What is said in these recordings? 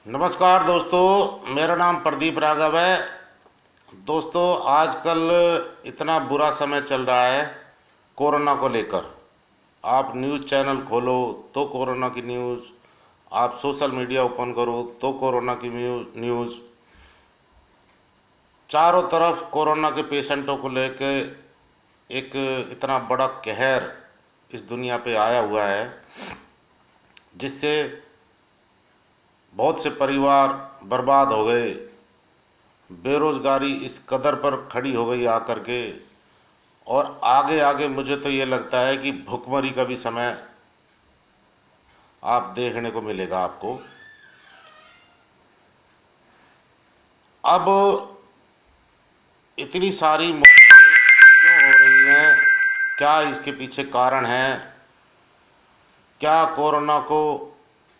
नमस्कार दोस्तों, मेरा नाम प्रदीप राघव है। दोस्तों, आजकल इतना बुरा समय चल रहा है कोरोना को लेकर। आप न्यूज़ चैनल खोलो तो कोरोना की न्यूज़, आप सोशल मीडिया ओपन करो तो कोरोना की न्यूज़। चारों तरफ कोरोना के पेशेंटों को लेकर एक इतना बड़ा कहर इस दुनिया पे आया हुआ है, जिससे बहुत से परिवार बर्बाद हो गए। बेरोज़गारी इस कदर पर खड़ी हो गई आकर के, और आगे आगे मुझे तो ये लगता है कि भुखमरी का भी समय आप देखने को मिलेगा आपको। अब इतनी सारी मौतें क्यों हो रही हैं? क्या इसके पीछे कारण है? क्या कोरोना को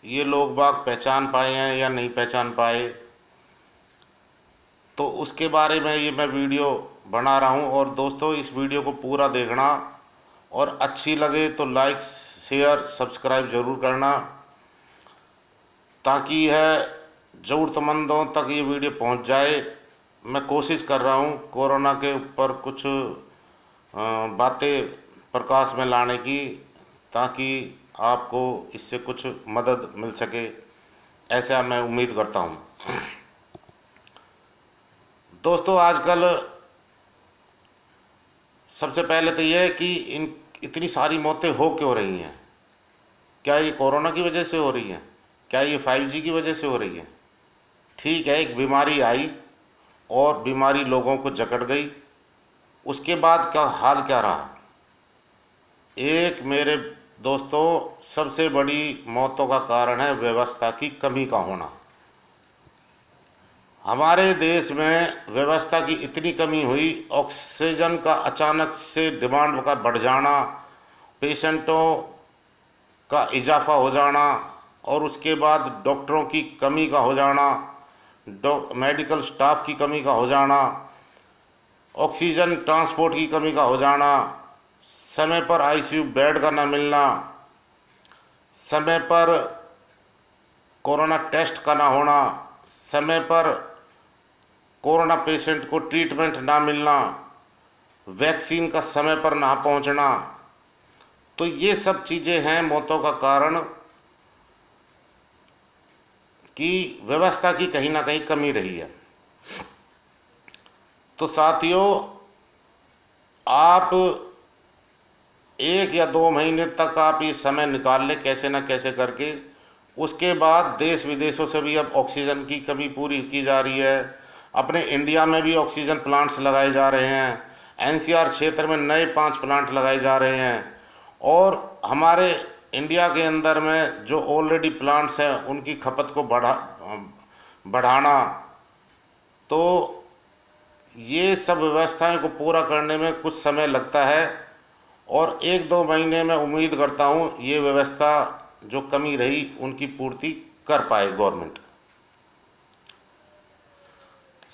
ये लोग बाग पहचान पाए हैं या नहीं पहचान पाए? तो उसके बारे में ये मैं वीडियो बना रहा हूँ। और दोस्तों, इस वीडियो को पूरा देखना, और अच्छी लगे तो लाइक शेयर सब्सक्राइब ज़रूर करना, ताकि यह ज़रूरतमंदों तक ये वीडियो पहुंच जाए। मैं कोशिश कर रहा हूँ कोरोना के ऊपर कुछ बातें प्रकाश में लाने की, ताकि आपको इससे कुछ मदद मिल सके, ऐसा मैं उम्मीद करता हूँ। दोस्तों, आजकल सबसे पहले तो यह है कि इतनी सारी मौतें हो क्यों रही हैं? क्या ये कोरोना की वजह से हो रही हैं? क्या ये 5G की वजह से हो रही है? ठीक है, एक बीमारी आई और बीमारी लोगों को जकड़ गई, उसके बाद क्या हाल क्या रहा? एक मेरे दोस्तों, सबसे बड़ी मौतों का कारण है व्यवस्था की कमी का होना। हमारे देश में व्यवस्था की इतनी कमी हुई, ऑक्सीजन का अचानक से डिमांड का बढ़ जाना, पेशेंटों का इजाफा हो जाना, और उसके बाद डॉक्टरों की कमी का हो जाना, मेडिकल स्टाफ की कमी का हो जाना, ऑक्सीजन ट्रांसपोर्ट की कमी का हो जाना, समय पर आईसीयू बेड का ना मिलना, समय पर कोरोना टेस्ट का ना होना, समय पर कोरोना पेशेंट को ट्रीटमेंट ना मिलना, वैक्सीन का समय पर ना पहुंचना। तो ये सब चीज़ें हैं मौतों का कारण, कि व्यवस्था की कहीं ना कहीं कमी रही है। तो साथियों, आप 1 या 2 महीने तक आप ये समय निकाल लें कैसे ना कैसे करके। उसके बाद देश विदेशों से भी अब ऑक्सीजन की कमी पूरी की जा रही है। अपने इंडिया में भी ऑक्सीजन प्लांट्स लगाए जा रहे हैं। एनसीआर क्षेत्र में नए 5 प्लांट लगाए जा रहे हैं, और हमारे इंडिया के अंदर में जो ऑलरेडी प्लांट्स हैं उनकी खपत को बढ़ाना। तो ये सब व्यवस्थाएं को पूरा करने में कुछ समय लगता है, और 1-2 महीने में उम्मीद करता हूँ ये व्यवस्था जो कमी रही उनकी पूर्ति कर पाए गवर्नमेंट।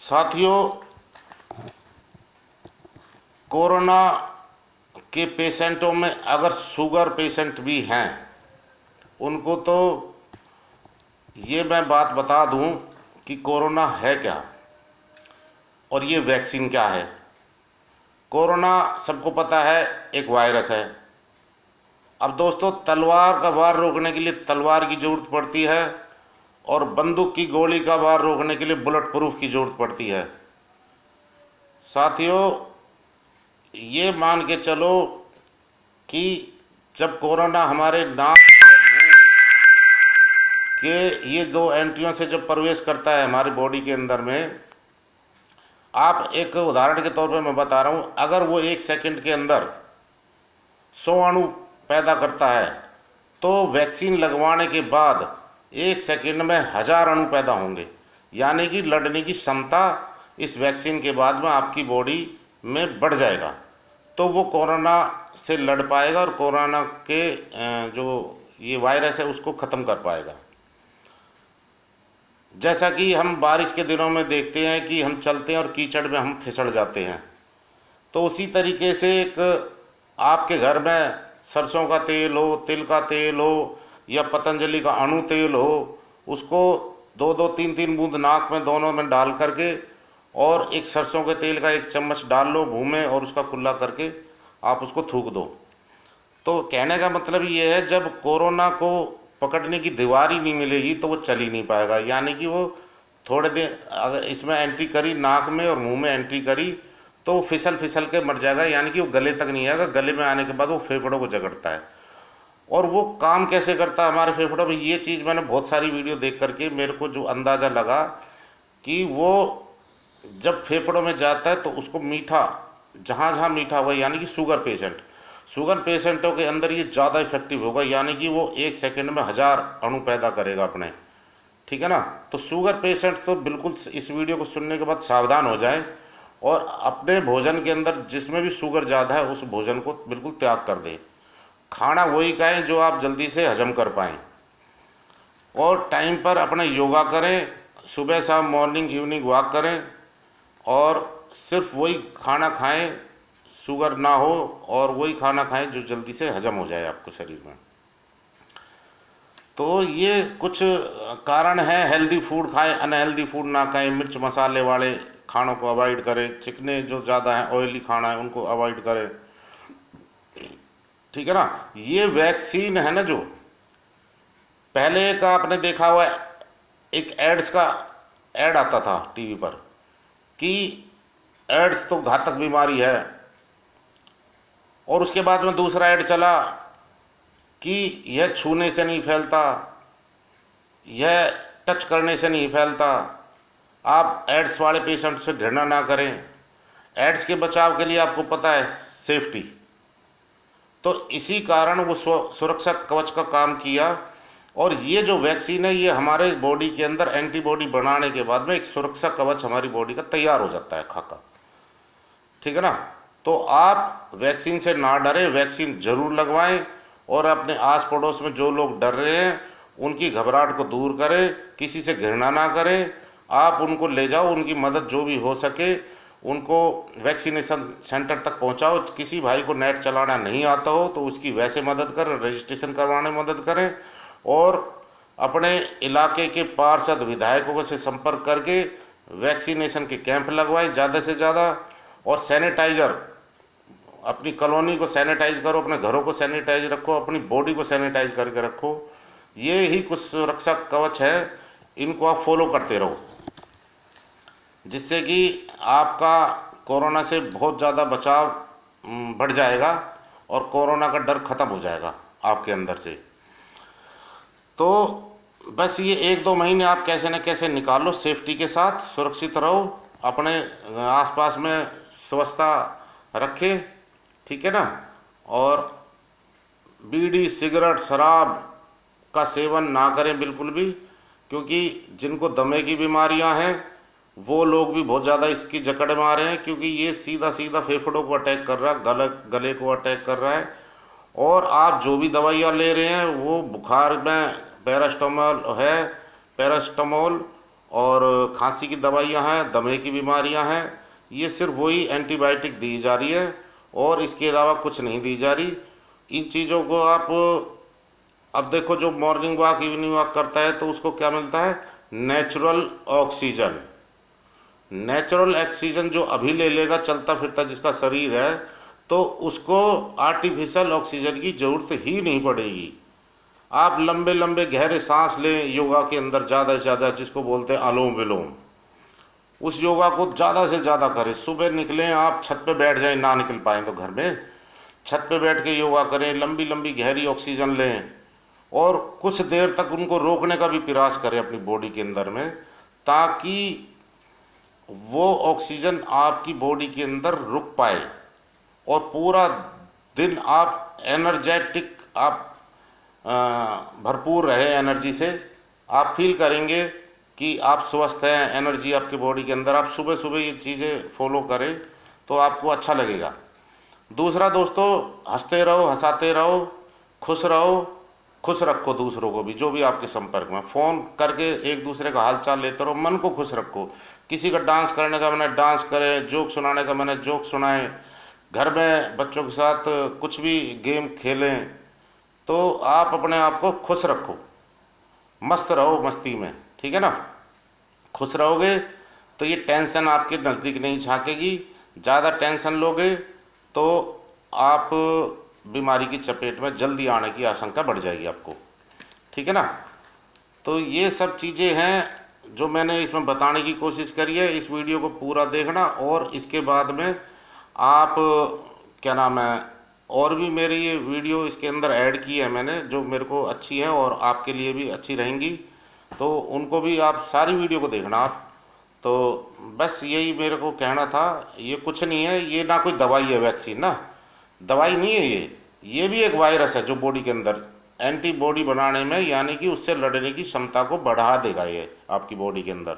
साथियों, कोरोना के पेशेंटों में अगर शुगर पेशेंट भी हैं, उनको तो ये मैं बात बता दूं कि कोरोना है क्या और ये वैक्सीन क्या है। कोरोना सबको पता है एक वायरस है। अब दोस्तों, तलवार का वार रोकने के लिए तलवार की ज़रूरत पड़ती है, और बंदूक की गोली का वार रोकने के लिए बुलेट प्रूफ की ज़रूरत पड़ती है। साथियों, ये मान के चलो कि जब कोरोना हमारे नाक और मुंह के ये 2 एंट्रियों से जब प्रवेश करता है हमारी बॉडी के अंदर में, आप एक उदाहरण के तौर पे मैं बता रहा हूँ, अगर वो 1 सेकंड के अंदर 100 अणु पैदा करता है, तो वैक्सीन लगवाने के बाद 1 सेकंड में 1000 अणु पैदा होंगे। यानी कि लड़ने की क्षमता इस वैक्सीन के बाद में आपकी बॉडी में बढ़ जाएगा, तो वो कोरोना से लड़ पाएगा और कोरोना के जो ये वायरस है उसको ख़त्म कर पाएगा। जैसा कि हम बारिश के दिनों में देखते हैं कि हम चलते हैं और कीचड़ में हम फिसल जाते हैं, तो उसी तरीके से एक आपके घर में सरसों का तेल हो, तिल का तेल हो, या पतंजलि का अणु तेल हो, उसको दो दो तीन तीन बूंद नाक में दोनों में डाल करके और एक सरसों के तेल का 1 चम्मच डाल लो मुँह में और उसका कुल्ला करके आप उसको थूक दो। तो कहने का मतलब ये है, जब कोरोना को पकड़ने की दीवार ही नहीं मिलेगी तो वो चल ही नहीं पाएगा। यानी कि वो थोड़े दिन अगर इसमें एंट्री करी, नाक में और मुंह में एंट्री करी, तो वो फिसल फिसल के मर जाएगा। यानी कि वो गले तक नहीं आएगा। गले में आने के बाद वो फेफड़ों को जकड़ता है। और वो काम कैसे करता है हमारे फेफड़ों में, ये चीज़ मैंने बहुत सारी वीडियो देख करके मेरे को जो अंदाज़ा लगा कि वो जब फेफड़ों में जाता है तो उसको मीठा, जहाँ जहाँ मीठा हुआ, यानी कि शुगर पेशेंटों के अंदर ये ज़्यादा इफेक्टिव होगा। यानी कि वो 1 सेकंड में 1000 अणु पैदा करेगा अपने, ठीक है ना। तो शुगर पेशेंट तो बिल्कुल इस वीडियो को सुनने के बाद सावधान हो जाए और अपने भोजन के अंदर जिसमें भी शुगर ज़्यादा है उस भोजन को बिल्कुल त्याग कर दें। खाना वही खाएं जो आप जल्दी से हजम कर पाएँ और टाइम पर अपना योगा करें, सुबह शाम मॉर्निंग इवनिंग वॉक करें और सिर्फ वही खाना खाएं, शुगर ना हो, और वही खाना खाएं जो जल्दी से हजम हो जाए आपको शरीर में। तो ये कुछ कारण हैं। हेल्दी फूड खाएं, अनहेल्दी फूड ना खाएं, मिर्च मसाले वाले खानों को अवॉइड करें, चिकने जो ज़्यादा हैं ऑयली खाना है उनको अवॉइड करें, ठीक है ना। ये वैक्सीन है ना, जो पहले का आपने देखा हुआ है, एक एड्स का एड आता था टीवी पर कि एड्स तो घातक बीमारी है, और उसके बाद में दूसरा ऐड चला कि यह छूने से नहीं फैलता, यह टच करने से नहीं फैलता, आप एड्स वाले पेशेंट से घृणा ना करें। एड्स के बचाव के लिए आपको पता है सेफ्टी, तो इसी कारण वो सुरक्षा कवच का काम किया। और ये जो वैक्सीन है ये हमारे बॉडी के अंदर एंटीबॉडी बनाने के बाद में एक सुरक्षा कवच हमारी बॉडी का तैयार हो जाता है खाकर, ठीक है ना। तो आप वैक्सीन से ना डरें, वैक्सीन जरूर लगवाएं और अपने आस पड़ोस में जो लोग डर रहे हैं उनकी घबराहट को दूर करें, किसी से घृणा ना करें, आप उनको ले जाओ, उनकी मदद जो भी हो सके उनको वैक्सीनेशन सेंटर तक पहुंचाओ। किसी भाई को नेट चलाना नहीं आता हो तो उसकी वैसे मदद करें, रजिस्ट्रेशन करवाने में मदद करें और अपने इलाके के पार्षद विधायकों से संपर्क करके वैक्सीनेशन के कैंप लगवाएं ज़्यादा से ज़्यादा। और सैनिटाइज़र, अपनी कॉलोनी को सैनिटाइज करो, अपने घरों को सैनिटाइज रखो, अपनी बॉडी को सैनिटाइज करके रखो। ये ही कुछ सुरक्षा कवच है, इनको आप फॉलो करते रहो जिससे कि आपका कोरोना से बहुत ज़्यादा बचाव बढ़ जाएगा और कोरोना का डर ख़त्म हो जाएगा आपके अंदर से। तो बस ये 1-2 महीने आप कैसे न कैसे निकालो, सेफ्टी के साथ सुरक्षित रहो, अपने आसपास में स्वच्छता रखें, ठीक है ना। और बीड़ी सिगरेट शराब का सेवन ना करें बिल्कुल भी, क्योंकि जिनको दमे की बीमारियां हैं वो लोग भी बहुत ज़्यादा इसकी जकड़ में आ रहे हैं, क्योंकि ये सीधा सीधा फेफड़ों को अटैक कर रहा है, गले को अटैक कर रहा है। और आप जो भी दवाइयाँ ले रहे हैं वो बुखार में पैरास्टामोल और खांसी की दवाइयाँ हैं, दमे की बीमारियाँ हैं, ये सिर्फ वही एंटीबायोटिक दी जा रही है और इसके अलावा कुछ नहीं दी जा रही। इन चीज़ों को आप अब देखो, जो मॉर्निंग वॉक इवनिंग वॉक करता है तो उसको क्या मिलता है, नेचुरल ऑक्सीजन। नेचुरल ऑक्सीजन जो अभी ले लेगा चलता फिरता जिसका शरीर है, तो उसको आर्टिफिशियल ऑक्सीजन की ज़रूरत ही नहीं पड़ेगी। आप लंबे लंबे गहरे सांस लें योगा के अंदर ज़्यादा से ज़्यादा, जिसको बोलते हैं अनुलोम विलोम, उस योगा को ज़्यादा से ज़्यादा करें। सुबह निकलें, आप छत पे बैठ जाएं, ना निकल पाएँ तो घर में छत पे बैठ के योगा करें, लंबी लंबी गहरी ऑक्सीजन लें और कुछ देर तक उनको रोकने का भी प्रयास करें अपनी बॉडी के अंदर में, ताकि वो ऑक्सीजन आपकी बॉडी के अंदर रुक पाए और पूरा दिन आप एनर्जेटिक, आप भरपूर रहे एनर्जी से। आप फील करेंगे कि आप स्वस्थ हैं, एनर्जी आपके बॉडी के अंदर। आप सुबह सुबह ये चीज़ें फॉलो करें तो आपको अच्छा लगेगा। दूसरा दोस्तों, हंसते रहो, हंसाते रहो, खुश रहो, खुश रखो दूसरों को भी, जो भी आपके संपर्क में। फ़ोन करके एक दूसरे का हाल चाल लेते रहो, मन को खुश रखो। किसी का डांस करने का मन है डांस करें, जोक सुनाने का मन है जोक सुनाएं, घर में बच्चों के साथ कुछ भी गेम खेलें। तो आप अपने आप को खुश रखो, मस्त रहो मस्ती में। ठीक है ना। खुश रहोगे तो ये टेंशन आपके नज़दीक नहीं झांकेगी। ज़्यादा टेंशन लोगे तो आप बीमारी की चपेट में जल्दी आने की आशंका बढ़ जाएगी आपको, ठीक है ना। तो ये सब चीज़ें हैं जो मैंने इसमें बताने की कोशिश करी है। इस वीडियो को पूरा देखना और इसके बाद में आप क्या नाम है, और भी मेरी ये वीडियो इसके अंदर ऐड की है मैंने, जो मेरे को अच्छी है और आपके लिए भी अच्छी रहेंगी, तो उनको भी आप सारी वीडियो को देखना आप। तो बस यही मेरे को कहना था। ये कुछ नहीं है, ये ना कोई दवाई है, वैक्सीन ना दवाई नहीं है, ये भी एक वायरस है जो बॉडी के अंदर एंटीबॉडी बनाने में, यानी कि उससे लड़ने की क्षमता को बढ़ा देगा ये आपकी बॉडी के अंदर।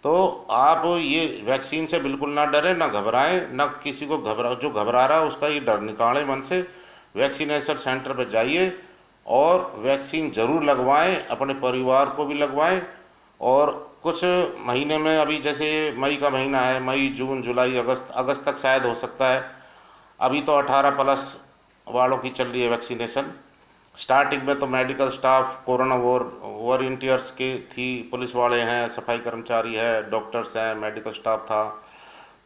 तो आप ये वैक्सीन से बिल्कुल ना डरें, ना घबराएं, ना किसी को जो घबरा रहा है उसका ये डर निकालें मन से। वैक्सीनेशन सेंटर पर जाइए और वैक्सीन ज़रूर लगवाएं, अपने परिवार को भी लगवाएं। और कुछ महीने में, अभी जैसे मई का महीना है, मई जून जुलाई अगस्त तक शायद हो सकता है। अभी तो 18+ वालों की चल रही है वैक्सीनेशन। स्टार्टिंग में तो मेडिकल स्टाफ, कोरोना वॉरियंटियर्स की थी, पुलिस वाले हैं, सफाई कर्मचारी है, डॉक्टर्स हैं, मेडिकल स्टाफ था,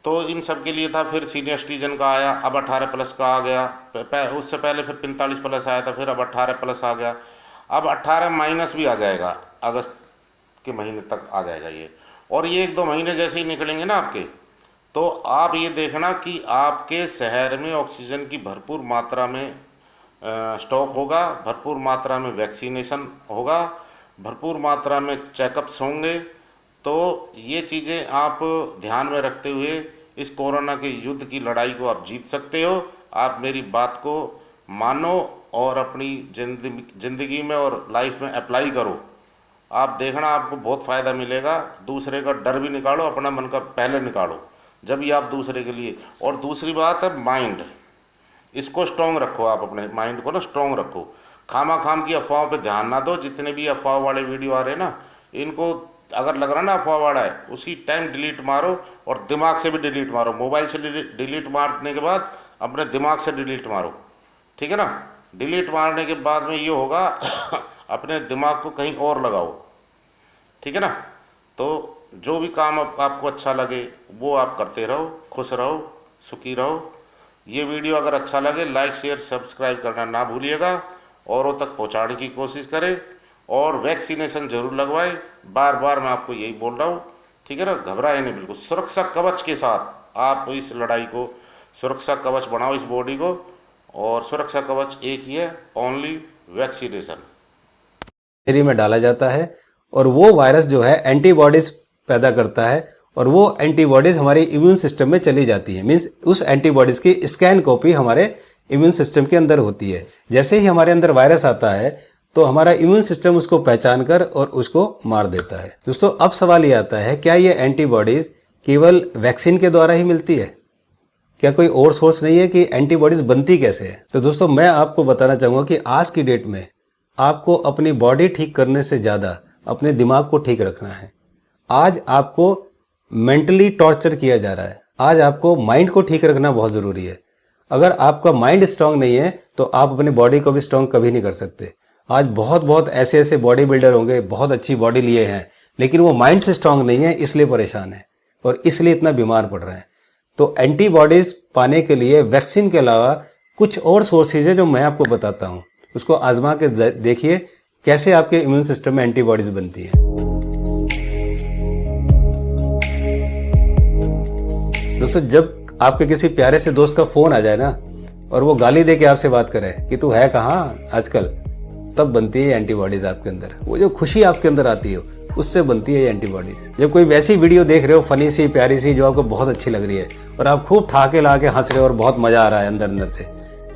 तो इन सब के लिए था। फिर सीनियर सिटीजन का आया, अब 18+ का आ गया। उससे पहले फिर 45+ आया था, फिर अब 18+ आ गया। अब 18- भी आ जाएगा, अगस्त के महीने तक आ जाएगा ये। और ये 1-2 महीने जैसे ही निकलेंगे ना आपके, तो आप ये देखना कि आपके शहर में ऑक्सीजन की भरपूर मात्रा में स्टॉक होगा, भरपूर मात्रा में वैक्सीनेशन होगा, भरपूर मात्रा में चेकअप्स होंगे। तो ये चीज़ें आप ध्यान में रखते हुए इस कोरोना के युद्ध की लड़ाई को आप जीत सकते हो। आप मेरी बात को मानो और अपनी ज़िंदगी में और लाइफ में अप्लाई करो। आप देखना आपको बहुत फ़ायदा मिलेगा। दूसरे का डर भी निकालो, अपना मन का पहले निकालो, जब भी आप दूसरे के लिए। और दूसरी बात है माइंड, इसको स्ट्रॉन्ग रखो। आप अपने माइंड को ना स्ट्रॉन्ग रखो, खाम की अफवाहों पे ध्यान ना दो। जितने भी अफवाह वाले वीडियो आ रहे हैं ना, इनको अगर लग रहा ना अफवाह वाला है, उसी टाइम डिलीट मारो। और दिमाग से भी डिलीट मारो, मोबाइल से डिलीट मारने के बाद अपने दिमाग से डिलीट मारो, ठीक है ना। डिलीट मारने के बाद में ये होगा अपने दिमाग को कहीं और लगाओ, ठीक है ना। तो जो भी काम आपको अच्छा लगे वो आप करते रहो, खुश रहो, सुखी रहो। ये वीडियो अगर अच्छा लगे लाइक शेयर सब्सक्राइब करना ना भूलिएगा, औरों तक पहुंचाने की कोशिश करें और वैक्सीनेशन जरूर लगवाएं। बार बार मैं आपको यही बोल रहा हूँ, ठीक है ना। घबराए नहीं, बिल्कुल सुरक्षा कवच के साथ आप इस लड़ाई को सुरक्षा कवच बनाओ इस बॉडी को। और सुरक्षा कवच एक ही है, ओनली वैक्सीनेशन। शरीर में डाला जाता है और वो वायरस जो है एंटीबॉडीज पैदा करता है और वो एंटीबॉडीज हमारे इम्यून सिस्टम में चली जाती है। मींस उस एंटीबॉडीज की स्कैन कॉपी हमारे इम्यून सिस्टम के अंदर होती है। जैसे ही हमारे अंदर वायरस आता है तो हमारा इम्यून सिस्टम उसको पहचान कर और उसको मार देता है। दोस्तों, अब सवाल ये आता है, क्या ये एंटीबॉडीज केवल वैक्सीन के द्वारा ही मिलती है? क्या कोई और सोर्स नहीं है कि एंटीबॉडीज बनती कैसे है? तो दोस्तों, मैं आपको बताना चाहूँगा कि आज की डेट में आपको अपनी बॉडी ठीक करने से ज़्यादा अपने दिमाग को ठीक रखना है। आज आपको मेंटली टॉर्चर किया जा रहा है। आज आपको माइंड को ठीक रखना बहुत ज़रूरी है। अगर आपका माइंड स्ट्रांग नहीं है तो आप अपनी बॉडी को भी स्ट्रांग कभी नहीं कर सकते। आज बहुत ऐसे बॉडी बिल्डर होंगे, बहुत अच्छी बॉडी लिए हैं, लेकिन वो माइंड से स्ट्रांग नहीं है, इसलिए परेशान है और इसलिए इतना बीमार पड़ रहे हैं। तो एंटीबॉडीज पाने के लिए वैक्सीन के अलावा कुछ और सोर्सेज है जो मैं आपको बताता हूँ। उसको आजमा के देखिए कैसे आपके इम्यून सिस्टम में एंटीबॉडीज बनती है। दोस्तों, जब आपके किसी प्यारे से दोस्त का फोन आ जाए ना और वो गाली दे के आपसे बात करे कि तू है कहाँ आजकल, तब बनती है एंटीबॉडीज आपके अंदर। वो जो खुशी आपके अंदर आती है उससे बनती है एंटीबॉडीज। जब कोई वैसी वीडियो देख रहे हो फनी सी प्यारी सी जो आपको बहुत अच्छी लग रही है और आप खूब ठाके ला के हंस रहे हो और बहुत मजा आ रहा है अंदर से,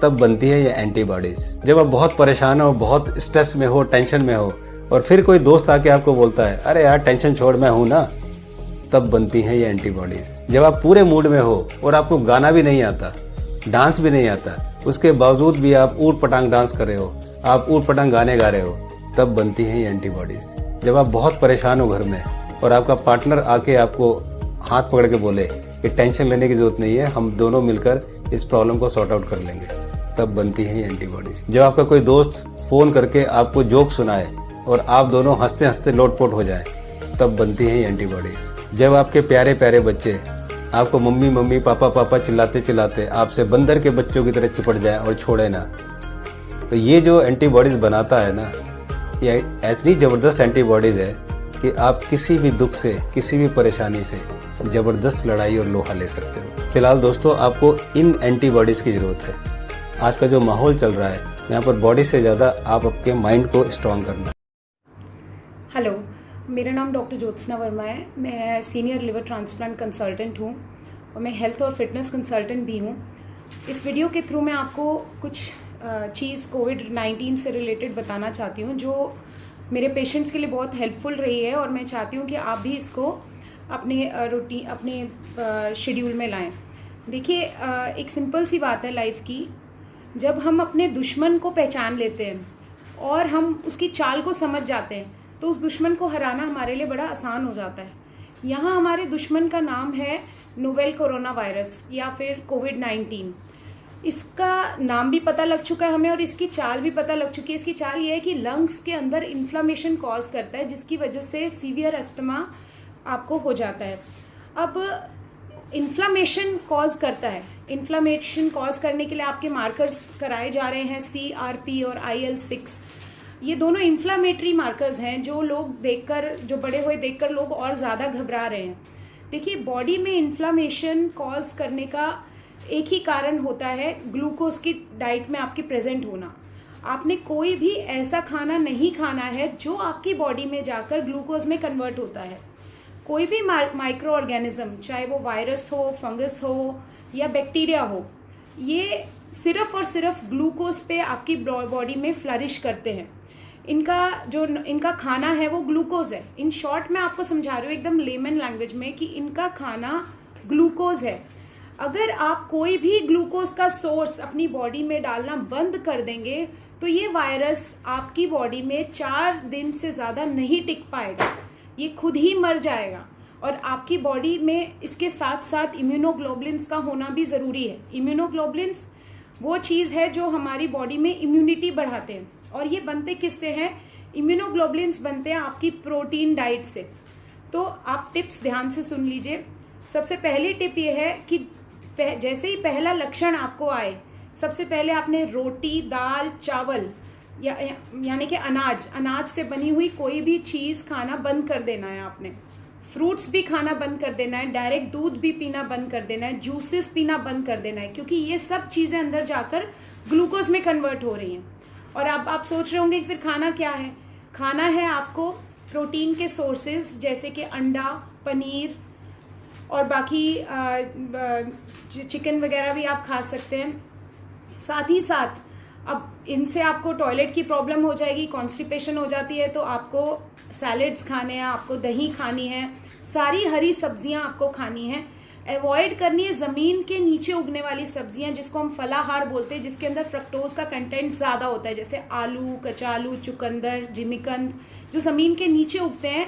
तब बनती है ये एंटीबॉडीज। जब आप बहुत परेशान हो, बहुत स्ट्रेस में हो, टेंशन में हो और फिर कोई दोस्त आके आपको बोलता है अरे यार टेंशन छोड़ मैं हूं ना, तब बनती हैं ये एंटीबॉडीज। जब आप पूरे मूड में हो और आपको गाना भी नहीं आता, डांस भी नहीं आता, उसके बावजूद भी आप ऊट पटांग डांस कर रहे हो, आप ऊट पटांग गाने गा रहे हो, तब बनती हैं ये एंटीबॉडीज। जब आप बहुत परेशान हो घर में और आपका पार्टनर आके आपको हाथ पकड़ के बोले कि टेंशन लेने की जरूरत नहीं है, हम दोनों मिलकर इस प्रॉब्लम को सॉर्ट आउट कर लेंगे, तब बनती हैं ये एंटीबॉडीज। जब आपका कोई दोस्त फोन करके आपको जोक सुनाए और आप दोनों हंसते हंसते लोटपोट हो जाए, तब बनती हैं ये एंटीबॉडीज़। जब आपके प्यारे प्यारे बच्चे आपको मम्मी मम्मी पापा पापा चिल्लाते चिल्लाते आपसे बंदर के बच्चों की तरह चिपट जाए और छोड़े ना, तो ये जो एंटीबॉडीज़ बनाता है ना, ये इतनी ज़बरदस्त एंटीबॉडीज़ है कि आप किसी भी दुख से, किसी भी परेशानी से ज़बरदस्त लड़ाई और लोहा ले सकते हो। फिलहाल दोस्तों, आपको इन एंटीबॉडीज़ की ज़रूरत है। आज का जो माहौल चल रहा है, यहाँ पर बॉडी से ज़्यादा आप आपके माइंड को स्ट्रॉन्ग करना। हेलो, मेरा नाम डॉक्टर ज्योत्सना वर्मा है। मैं सीनियर लिवर ट्रांसप्लांट कंसल्टेंट हूँ और मैं हेल्थ और फिटनेस कंसल्टेंट भी हूँ। इस वीडियो के थ्रू मैं आपको कुछ चीज़ कोविड-19 से रिलेटेड बताना चाहती हूँ, जो मेरे पेशेंट्स के लिए बहुत हेल्पफुल रही है, और मैं चाहती हूँ कि आप भी इसको अपने रूटीन, अपने शेड्यूल में लाएं। देखिए, एक सिंपल सी बात है लाइफ की। जब हम अपने दुश्मन को पहचान लेते हैं और हम उसकी चाल को समझ जाते हैं, तो उस दुश्मन को हराना हमारे लिए बड़ा आसान हो जाता है। यहाँ हमारे दुश्मन का नाम है नोवेल कोरोना वायरस या फिर कोविड-19। इसका नाम भी पता लग चुका है हमें और इसकी चाल भी पता लग चुकी है। इसकी चाल ये है कि लंग्स के अंदर इन्फ्लामेशन कॉज करता है, जिसकी वजह से सीवियर अस्थमा आपको हो जाता है। अब इन्फ्लामेशन कॉज करता है, इन्फ्लामेशन कॉज करने के लिए आपके मार्कर्स कराए जा रहे हैं, CRP और IL-6। ये दोनों इन्फ्लामेटरी मार्कर्स हैं जो लोग देखकर, जो बड़े हुए देखकर लोग और ज़्यादा घबरा रहे हैं। देखिए, बॉडी में इन्फ्लामेशन कॉज करने का एक ही कारण होता है, ग्लूकोज की डाइट में आपकी प्रेजेंट होना। आपने कोई भी ऐसा खाना नहीं खाना है जो आपकी बॉडी में जाकर ग्लूकोज में कन्वर्ट होता है। कोई भी माइक्रो ऑर्गेनिज्म, चाहे वो वायरस हो, फंगस हो या बैक्टीरिया हो, ये सिर्फ और सिर्फ ग्लूकोज पे आपकी बॉडी में फ्लरिश करते हैं। इनका खाना है वो ग्लूकोज है। इन शॉर्ट मैं आपको समझा रही हूँ एकदम लेमन लैंग्वेज में कि इनका खाना ग्लूकोज है। अगर आप कोई भी ग्लूकोज का सोर्स अपनी बॉडी में डालना बंद कर देंगे तो ये वायरस आपकी बॉडी में 4 दिन से ज़्यादा नहीं टिक पाएगा, ये खुद ही मर जाएगा। और आपकी बॉडी में इसके साथ साथ इम्यूनोग्लोबुलिन्स का होना भी ज़रूरी है। इम्यूनोग्लोबुलिन्स वो चीज़ है जो हमारी बॉडी में इम्यूनिटी बढ़ाते हैं, और ये बनते किससे हैं? इम्यूनोग्लोबुलिन्स बनते हैं आपकी प्रोटीन डाइट से। तो आप टिप्स ध्यान से सुन लीजिए। सबसे पहली टिप ये है कि जैसे ही पहला लक्षण आपको आए, सबसे पहले आपने रोटी, दाल, चावल यानी कि अनाज से बनी हुई कोई भी चीज़ खाना बंद कर देना है। आपने फ्रूट्स भी खाना बंद कर देना है, डायरेक्ट दूध भी पीना बंद कर देना है, जूसेस पीना बंद कर देना है, क्योंकि ये सब चीज़ें अंदर जाकर ग्लूकोज में कन्वर्ट हो रही हैं। और आप सोच रहे होंगे कि फिर खाना क्या है? खाना है आपको प्रोटीन के सोर्सेज, जैसे कि अंडा, पनीर और बाकी चिकन वगैरह भी आप खा सकते हैं। साथ ही साथ अब इनसे आपको टॉयलेट की प्रॉब्लम हो जाएगी, कॉन्स्टिपेशन हो जाती है, तो आपको सैलेड्स खाने हैं, आपको दही खानी है, सारी हरी सब्जियां आपको खानी है। अवॉइड करनी है ज़मीन के नीचे उगने वाली सब्जियां, जिसको हम फलाहार बोलते हैं, जिसके अंदर फ्रक्टोज का कंटेंट ज़्यादा होता है, जैसे आलू, कचालू, चुकंदर, जिमीकंद, जो ज़मीन के नीचे उगते हैं,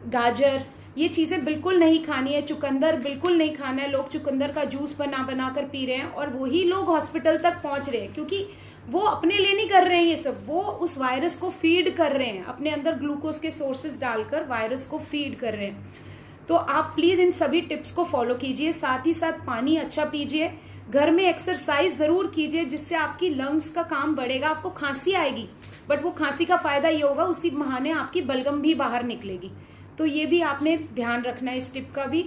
गाजर, ये चीज़ें बिल्कुल नहीं खानी है। चुकंदर बिल्कुल नहीं खाना है। लोग चुकंदर का जूस बना कर पी रहे हैं और वही लोग हॉस्पिटल तक पहुंच रहे हैं, क्योंकि वो अपने लिए नहीं कर रहे हैं ये सब, वो उस वायरस को फीड कर रहे हैं, अपने अंदर ग्लूकोज के सोर्सेज डालकर वायरस को फीड कर रहे हैं। तो आप प्लीज़ इन सभी टिप्स को फॉलो कीजिए। साथ ही साथ पानी अच्छा पीजिए, घर में एक्सरसाइज ज़रूर कीजिए, जिससे आपकी लंग्स का काम बढ़ेगा। आपको खांसी आएगी, बट वो खांसी का फ़ायदा ये होगा, उसी बहाने आपकी बलगम भी बाहर निकलेगी। तो ये भी आपने ध्यान रखना है इस टिप का भी।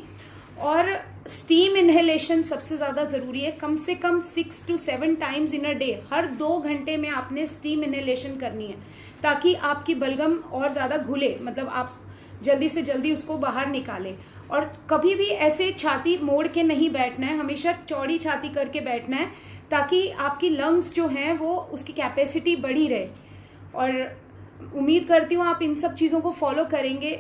और स्टीम इनहेलेशन सबसे ज़्यादा ज़रूरी है। कम से कम 6 to 7 times in a day, हर 2 घंटे में आपने स्टीम इनहेलेशन करनी है, ताकि आपकी बलगम और ज़्यादा घुले, मतलब आप जल्दी से जल्दी उसको बाहर निकालें। और कभी भी ऐसे छाती मोड़ के नहीं बैठना है, हमेशा चौड़ी छाती करके बैठना है, ताकि आपकी लंग्स जो हैं वो उसकी कैपेसिटी बढ़ी रहे। और उम्मीद करती हूँ आप इन सब चीज़ों को फॉलो करेंगे।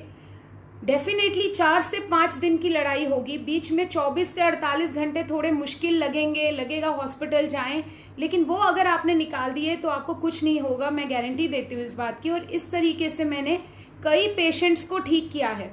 डेफिनेटली 4 से 5 दिन की लड़ाई होगी, बीच में 24 से 48 घंटे थोड़े मुश्किल लगेगा, हॉस्पिटल जाएं, लेकिन वो अगर आपने निकाल दिए तो आपको कुछ नहीं होगा, मैं गारंटी देती हूँ इस बात की। और इस तरीके से मैंने कई पेशेंट्स को ठीक किया है,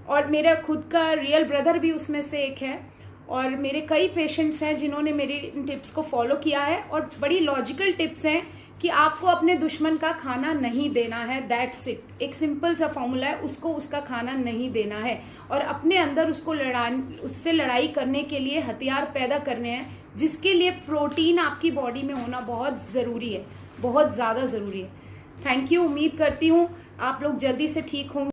और मेरा खुद का रियल ब्रदर भी उसमें से एक है, और मेरे कई पेशेंट्स हैं जिन्होंने मेरी टिप्स को फॉलो किया है। और बड़ी लॉजिकल टिप्स हैं कि आपको अपने दुश्मन का खाना नहीं देना है, दैट्स इट। एक सिंपल सा फॉर्मूला है, उसको उसका खाना नहीं देना है और अपने अंदर उससे लड़ाई करने के लिए हथियार पैदा करने हैं, जिसके लिए प्रोटीन आपकी बॉडी में होना बहुत ज़रूरी है, बहुत ज़्यादा ज़रूरी है। Thank you. उम्मीद करती हूँ आप लोग जल्दी से ठीक होंगे।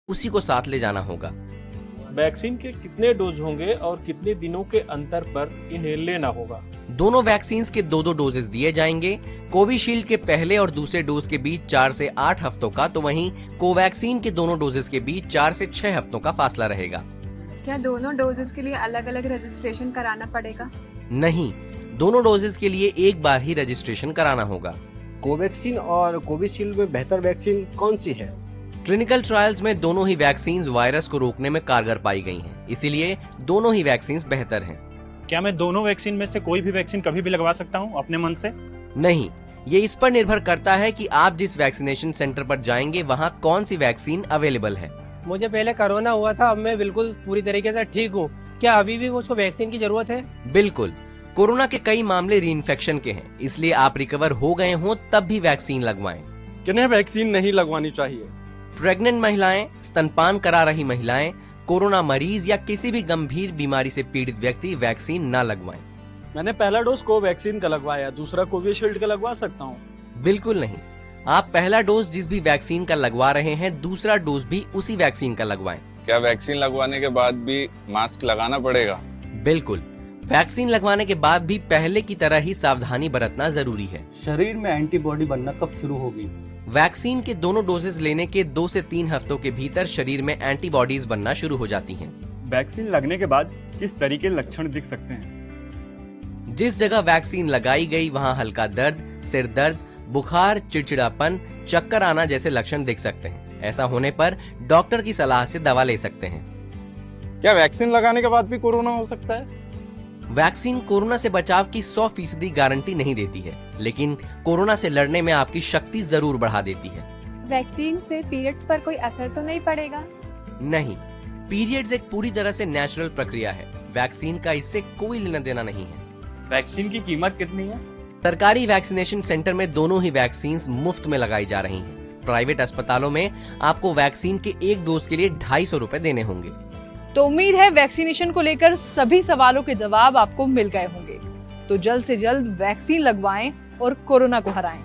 उसी को साथ ले जाना होगा। वैक्सीन के कितने डोज होंगे और कितने दिनों के अंतर पर इन्हें लेना होगा? दोनों वैक्सीन के 2-2 डोजेस दिए जाएंगे। कोविशील्ड के पहले और दूसरे डोज के बीच 4 से 8 हफ्तों का, तो वहीं कोवैक्सीन के दोनों डोजेस के बीच 4 से 6 हफ्तों का फासला रहेगा। क्या दोनों डोजेस के लिए अलग अलग रजिस्ट्रेशन कराना पड़ेगा? नहीं, दोनों डोजेस के लिए एक बार ही रजिस्ट्रेशन कराना होगा। कोवैक्सीन और कोविशील्ड में बेहतर वैक्सीन कौन सी है? क्लिनिकल ट्रायल्स में दोनों ही वैक्सीन वायरस को रोकने में कारगर पाई गई हैं, इसीलिए दोनों ही वैक्सीन बेहतर हैं। क्या मैं दोनों वैक्सीन में से कोई भी वैक्सीन कभी भी लगवा सकता हूं अपने मन से? नहीं, ये इस पर निर्भर करता है कि आप जिस वैक्सीनेशन सेंटर पर जाएंगे वहाँ कौन सी वैक्सीन अवेलेबल है। मुझे पहले कोरोना हुआ था, अब मैं बिल्कुल पूरी तरीके से ठीक हूँ। क्या अभी भी मुझको वैक्सीन की जरूरत है? बिल्कुल, कोरोना के कई मामले रीइंफेक्शन के हैं, इसलिए आप रिकवर हो गए हों तब भी वैक्सीन लगवाएं। किन्हें वैक्सीन नहीं लगवानी चाहिए? प्रेग्नेंट महिलाएं, स्तनपान करा रही महिलाएं, कोरोना मरीज या किसी भी गंभीर बीमारी से पीड़ित व्यक्ति वैक्सीन न लगवाएं। मैंने पहला डोज कोवैक्सीन का लगवाया, दूसरा कोविशील्ड का लगवा सकता हूँ? बिल्कुल नहीं, आप पहला डोज जिस भी वैक्सीन का लगवा रहे हैं, दूसरा डोज भी उसी वैक्सीन का लगवाएं। क्या वैक्सीन लगवाने के बाद भी मास्क लगाना पड़ेगा? बिल्कुल, वैक्सीन लगवाने के बाद भी पहले की तरह ही सावधानी बरतना जरूरी है। शरीर में एंटीबॉडी बनना कब शुरू होगी? वैक्सीन के दोनों डोजेस लेने के 2 से 3 हफ्तों के भीतर शरीर में एंटीबॉडीज बनना शुरू हो जाती हैं। वैक्सीन लगने के बाद किस तरीके लक्षण दिख सकते हैं? जिस जगह वैक्सीन लगाई गई वहां हल्का दर्द, सिर दर्द, बुखार, चिड़चिड़ापन, चक्कर आना जैसे लक्षण दिख सकते हैं। ऐसा होने पर डॉक्टर की सलाह से दवा ले सकते हैं। क्या वैक्सीन लगाने के बाद भी कोरोना हो सकता है? वैक्सीन कोरोना से बचाव की 100% गारंटी नहीं देती है, लेकिन कोरोना से लड़ने में आपकी शक्ति जरूर बढ़ा देती है। वैक्सीन से पीरियड्स पर कोई असर तो नहीं पड़ेगा? नहीं, पीरियड्स एक पूरी तरह से नेचुरल प्रक्रिया है। वैक्सीन का इससे कोई लेना देना नहीं है। वैक्सीन की कीमत कितनी है? सरकारी वैक्सीनेशन सेंटर में दोनों ही वैक्सीन मुफ्त में लगाई जा रही हैं। प्राइवेट अस्पतालों में आपको वैक्सीन के एक डोज के लिए 250 रुपए देने होंगे। तो उम्मीद है वैक्सीनेशन को लेकर सभी सवालों के जवाब आपको मिल गए होंगे। तो जल्द से जल्द वैक्सीन लगवाएं और कोरोना को हराएं।